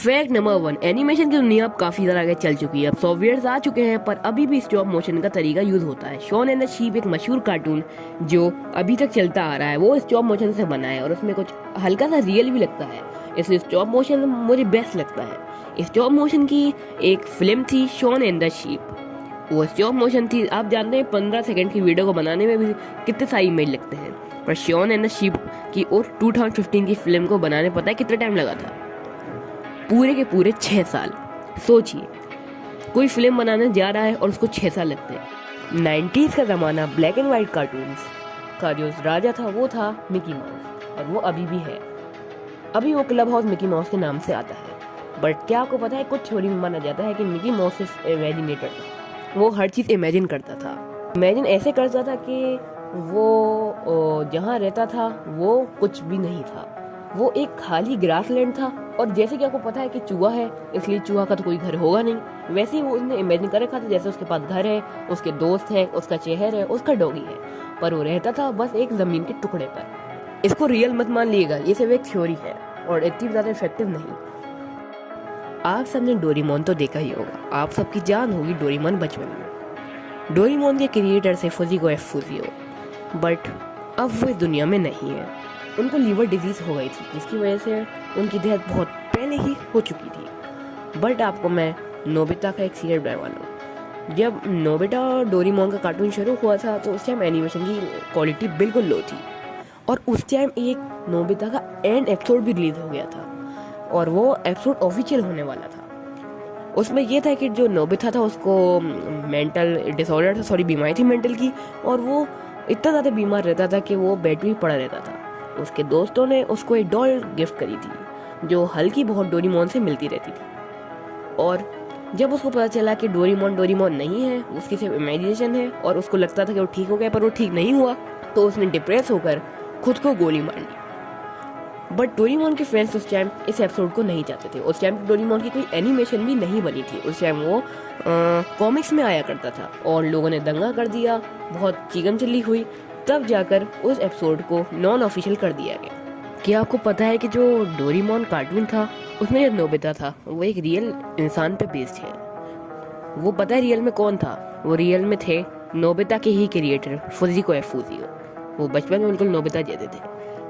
Fact number 1, animation की दुनिया अब काफी ज्यादा आगे चल चुकी है। अब सॉफ्टवेयर आ चुके हैं पर अभी भी स्टॉप मोशन का तरीका यूज होता है। शॉन एंड द शीप एक मशहूर कार्टून जो अभी तक चलता आ रहा है, वो स्टॉप मोशन से बना है और उसमें कुछ हल्का सा रियल भी लगता है, इसलिए स्टॉप मोशन मुझे बेस्ट लगता है। स्टॉप मोशन की एक फिल्म थी शॉन एंड द शीप, वो स्टॉप मोशन थी। आप जानते हैं 15 सेकंड की वीडियो को बनाने में भी कितने सारे ईमेल लगते हैं, पर शॉन एंड द शीप की और 2015 की फिल्म को बनाने पता है कितना टाइम लगा था? पूरे के पूरे 6 साल। सोचिए, कोई फिल्म बनाने जा रहा है और उसको 6 साल लगते हैं। 90s का ज़माना, ब्लैक एंड वाइट कार्टून्स का जो राजा था वो था मिकी माउस, और वो अभी भी है। अभी वो क्लब हाउस मिकी माउस के नाम से आता है। बट क्या आपको पता है, कुछ थ्योरी में माना जाता है कि मिकी माउस सिर्फ इमेजिनेटर था। वो हर चीज़ इमेजिन करता था। इमेजिन ऐसे करता था कि वो जहाँ रहता था वो कुछ भी नहीं था, वो एक खाली ग्रासलैंड था। और जैसे कि आपको पता है कि चूहा है, इसलिए चूहा का तो कोई घर होगा नहीं, वैसे ही वो उसने इमेजिन कर रखा था जैसे उसके पास घर है, उसके दोस्त है, उसका चेहर है, उसका डॉगी है, पर वो रहता था बस एक जमीन के टुकड़े पर। इसको रियल मत मान लिएगा, ये सिर्फ एक थ्योरी है और इतनी ज्यादा इफेक्टिव नहीं। आप सबने डोरेमोन तो देखा ही होगा, आप सबकी जान होगी डोरेमोन बचपन में। डोरेमोन के क्रिएटर से फुजिको एफ फुजियो, बट अब वो इस दुनिया में नहीं है। उनको लीवर डिजीज हो गई थी, जिसकी वजह से उनकी डेथ बहुत पहले ही हो चुकी थी। बट आपको मैं नोबिता का एक सीरियल बताने वाला हूँ। जब नोबिता और डोरेमोन का कार्टून शुरू हुआ था तो उस टाइम एनिमेशन की क्वालिटी बिल्कुल लो थी, और उस टाइम एक नोबिता का एंड एपिसोड भी रिलीज हो गया था, और वो एपिसोड ऑफिशियल होने वाला था। उसमें ये था कि जो नोबिता था उसको मेंटल डिसऑर्डर था, सॉरी बीमारी थी मेंटल की, और वो इतना ज़्यादा बीमार रहता था कि वो बेड में पड़ा रहता था। उसके दोस्तों ने उसको एक डॉल गिफ्ट करी थी जो हल्की बहुत डोरेमोन से मिलती रहती थी, और जब उसको पता चला कि डोरेमोन नहीं है, उसकी सिर्फ इमेजिनेशन है, और उसको लगता था कि वो ठीक हो गया, पर वो ठीक नहीं हुआ, तो उसने डिप्रेस होकर खुद को गोली मार ली। बट डोरेमोन के फ्रेंड्स उस टाइम इस एपिसोड को नहीं चाहते थे। उस टाइम डोरेमोन की कोई एनिमेशन भी नहीं बनी थी, उस टाइम वो कॉमिक्स में आया करता था, और लोगों ने दंगा कर दिया, बहुत चीगम चिल्ली हुई, तब जाकर उस एपिसोड को नॉन ऑफिशियल कर दिया गया। क्या आपको पता है कि जो डोरेमोन कार्टून था उसमें जो नोबिता था वो एक रियल इंसान पे बेस्ड है। वो पता है रियल में कौन था? वो रियल में थे नोबिता के ही क्रिएटर फुजिको एफ फुजियो। वो बचपन में बिल्कुल नोबिता जैसे थे,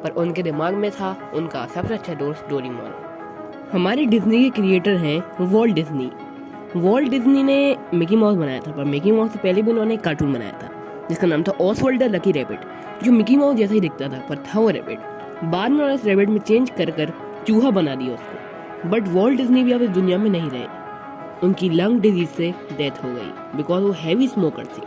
पर उनके दिमाग में था उनका सबसे अच्छा दोस्त डोरेमोन। हमारे डिज्नी के क्रिएटर हैं वॉल्ट डिज्नी। वॉल्ट डिज्नी ने मिकी माउस बनाया था, पर मिकी माउस से पहले भी उन्होंने एक कार्टून बनाया था जिसका नाम था ऑसवाल्ड द लकी रैबिट, जो मिकी माउस जैसा ही दिखता था, पर था वो रैबिट। बाद में उन्होंने इस रैबिट में चेंज कर चूहा बना दिया उसको। बट वॉल्ट डिज्नी भी अब इस दुनिया में नहीं रहे, उनकी लंग डिजीज से डेथ हो गई बिकॉज वो हैवी स्मोकर थे।